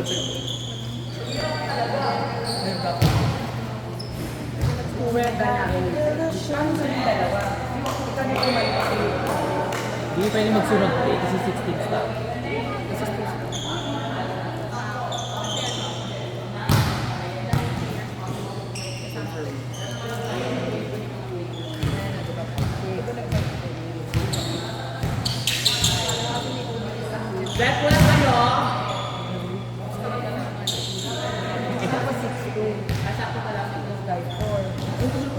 Hindi pwede magsunod kasi 16 stop. Black mo lang kayo. Tapos 6-2. Asakto ka lang. Guys, 4. 6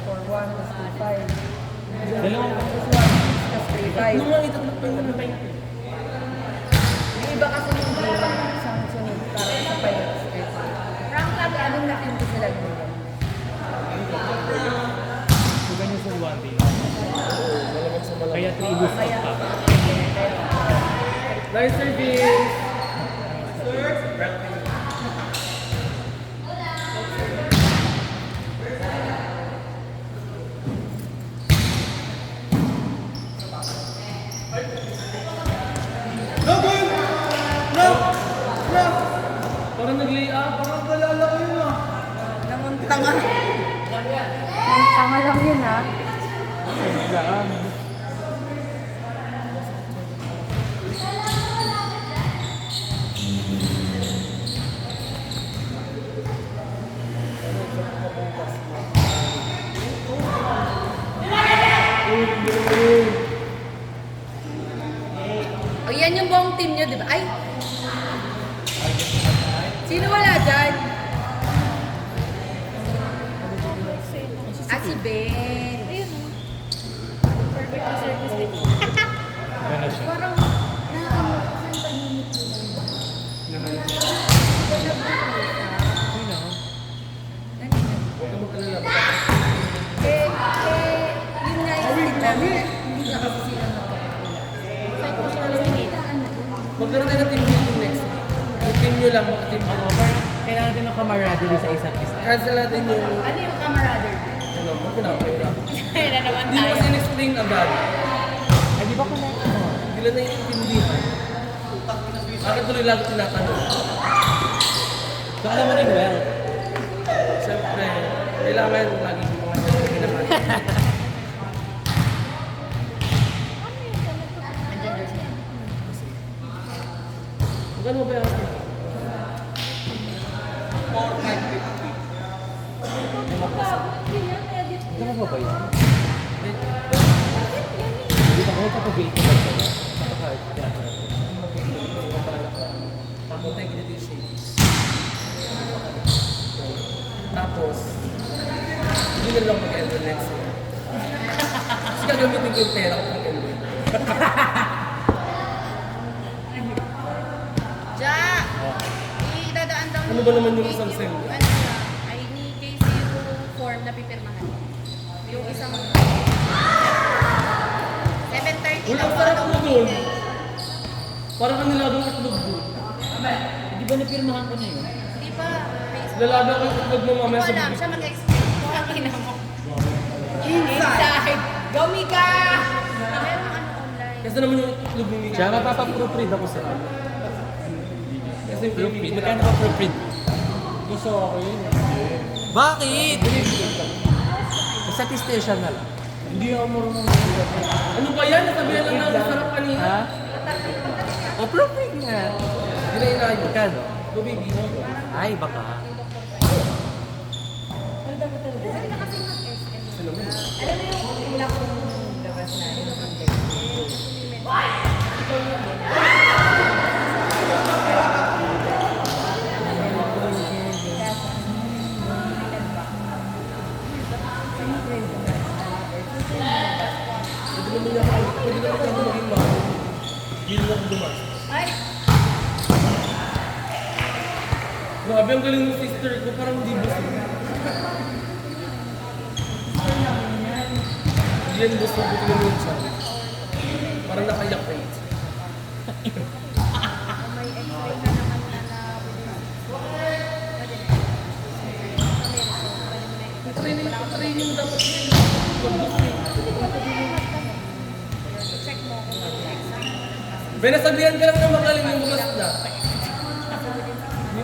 for 1 plus 5. Dalawang Tapos 1 plus 3, 5. Nung lang itatlog pa yung paint. Yung iba kasi hindi isang sunod para sa payat. Rank lang, anong natin ko sila ganyan. so ganyan sa 1 day. Kaya 3 boost Kaya, pa. Nice service. Parang nag-lay up. Parang galala ko yun ah. Tanga. Tanga lang yun ha. O yan yung buong team nyo, di ba? Ay! Sino wala dyan? Ah, si Ben. Ayun o. Perfect na service nito. Gano'n siya. Parang, yun nga yung team namin. Hindi na kasi sila Magkaroon tayo ng team meeting next week. Yung team nyo lang, maka-team nyo. Kailangan din ng camaraderie sa isa't isa. Cancel natin yung... Ano yung camaraderie? Ano, magpinapahirap. Kaya na naman Hindi mo kasi in-explain agad. Ay, di ba kung Hindi lang naiintindihan. Bakit tuloy lagi tinatanong? So, alam mo rin well. Siyempre, kailangan lagi yung mga ginawa. Magkano ba yung Ano ba ba yun? Hindi ba ako kapag-build ko ba sa'yo? Tapos tayo ganito yung shades. Tapos, hindi na lang mag-enter next year. Kasi gagamitin ko yung pera ko pag-enter. Ja! Idadaan daw Ano ba naman yung isang sem? Ano siya? Ay, ni Casey yung form na pipirmahan. Yung isang... 7:30 Wala, daw. ang sarap mo doon. Parang kaniladong itlog doon. Di ba napirmahan ko na yun? Di ba? Facebook? Lalaga ko yung itlog mo mamaya Wala, sa bibig. siya mag-explain. Pakina mo. Inside! Go, Mika! Merong ano online. Kasi naman yung itlog mo. Siya, mapapaproofread ako sa'yo. Kasi yung Proofread. baby. Magkano ba proofread? Gusto ako yun. Bakit? Statistician na lang. Hindi ako marunong. Ano ba yan? Nasabihan lang na masarap kanina. Ha? O proofread nga. Hindi na inayo. Magkano? Go baby. Ay, baka. Alam mo yung una kong labas na yung Pwede ka rin maging mahal. Hindi na ako dumas. Ay! Grabe, ang galing ng sister ko. Parang hindi gusto. Hindi yan gusto ko ito yung siya. Parang nakayak na ito. May x-ray ka naman na Training dapat yun. check mo kung exam. Benasabihan ka lang na magaling yung bukas na.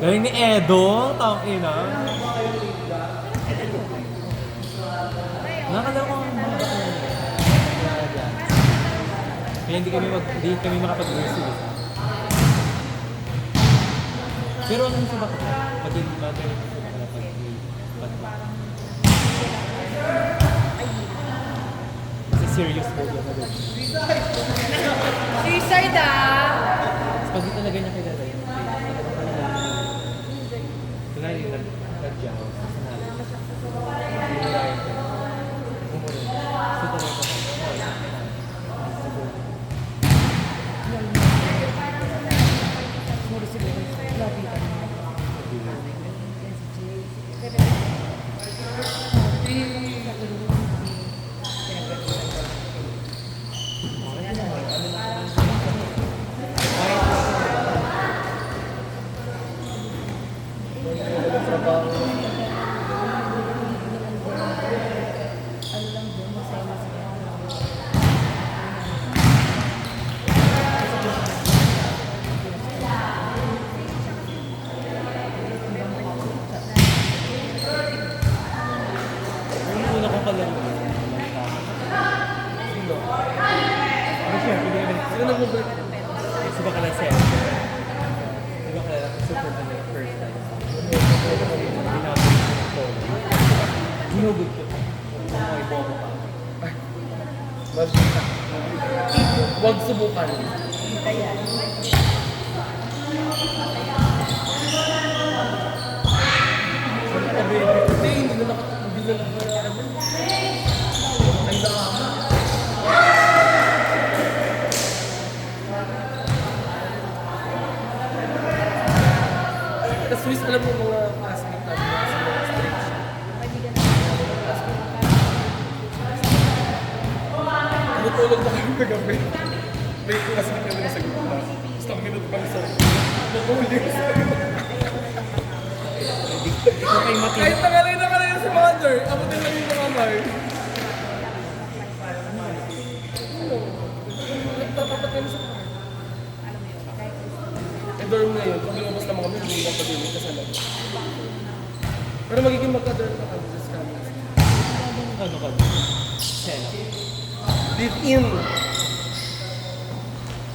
Galing ni Edo, tangina. Nakakalawa ko ang mga kaya hindi kami makapag-receive. Pero ano sa bakit? Madaling sa bakit kasi serious mode lang agad. Suicide ah! Pag di talaga niya kilala yun. Wala yung nag-jaw. Ginugod ko. Ay, bobo pa. Huwag subukan. Hindi na Sa Swiss, alam mo mga classmate namin sa mga stretch. Natulog na kami kagabi. May classmate kami na sa gitna. Tapos nakinot kami sa makuling sa Okay, Mati. kahit nangalay na kanina si mother, abutin lang yung kamay. Nagtatapat kami sa dorm na yun, pag lumabas naman kami, hindi lang pag-ibig kasalanan. Pero magiging magka-dorm na kami sa campus. Ano ka? Sela. Live in!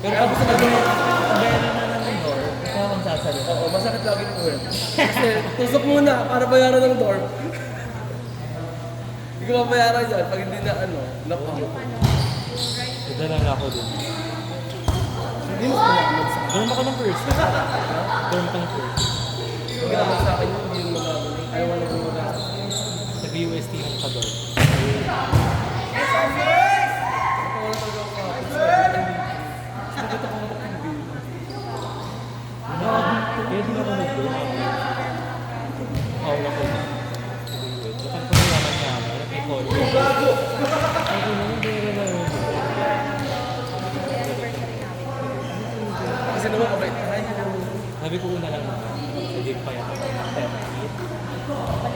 Pero ako sa bayaran na ng door, ikaw ang sasalita. Oo, masakit lagi po yun. Kasi tusok muna para bayaran ng dorm. Hindi ko mabayaran yan pag hindi na ano, naku. Ito lang ako din. Hindi mo sinabi sa Dorm ako ng first. Dorm ka ng first. Hindi naman sa akin yun, hindi yung magagawa. Ayaw ko na gumawa. Nag-UST ng ka-dorm. Kaya din ako nag-dorm. Oo, ako na. Bakit ko nalaman niya ako? May call. Ako na, hindi na yun. Kasi naman kabait na kayo. Sabi ko una lang hindi pa yan.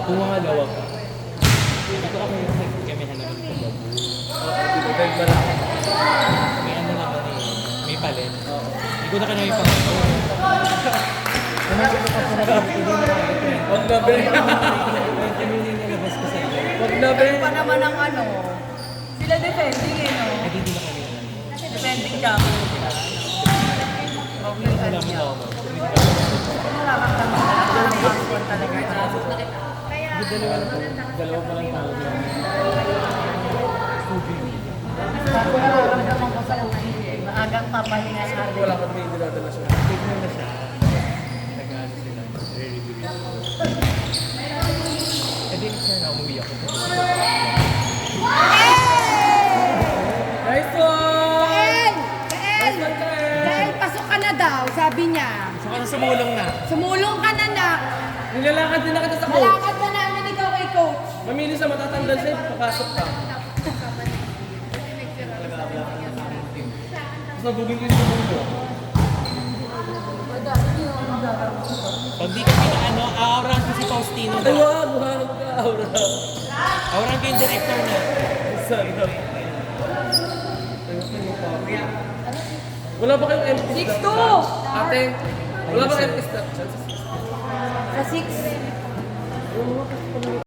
Kung mga lawag ka. Sabi ko kami naman ito. Dito dahil malaki. May ano naman eh. May palit. Hindi ko na kanya yung pangako. Wag na be. Nilabas ko sa iyo. Wag na be. Pa naman ang ano, sila defending eh, no? At hindi na kami alam. Defending champion sila. Alam mo na ako. Nararamdaman ko na ang talaga na. Dalawa pa lang tao. Nararamdaman ko sa maagang papahinga sa akin. Wala kami dinadala siya. Tignan na siya. Nag-ano sila. Re-review yun. Eh di sir na umuwi ako. Nice one! Kael! Kael! Kael, pasok ka na daw, sabi niya. So ano sumulong na? Sumulong ka na na. Nilalakad din na kita sa coach. Malakad na namin ikaw kay coach. Mamili sa matatanggal sa'yo, papasok ka. Tapos nabubing ko yung mundo. Pag di ka pinaano, aurang ko si Faustino Ay, na. wag ka, Aura. Aurang ko yung director na. Sarap. Wala ba kayong empty 6'2". snapchat? Ate, wala ba kayong empty snapchat? Naka 6.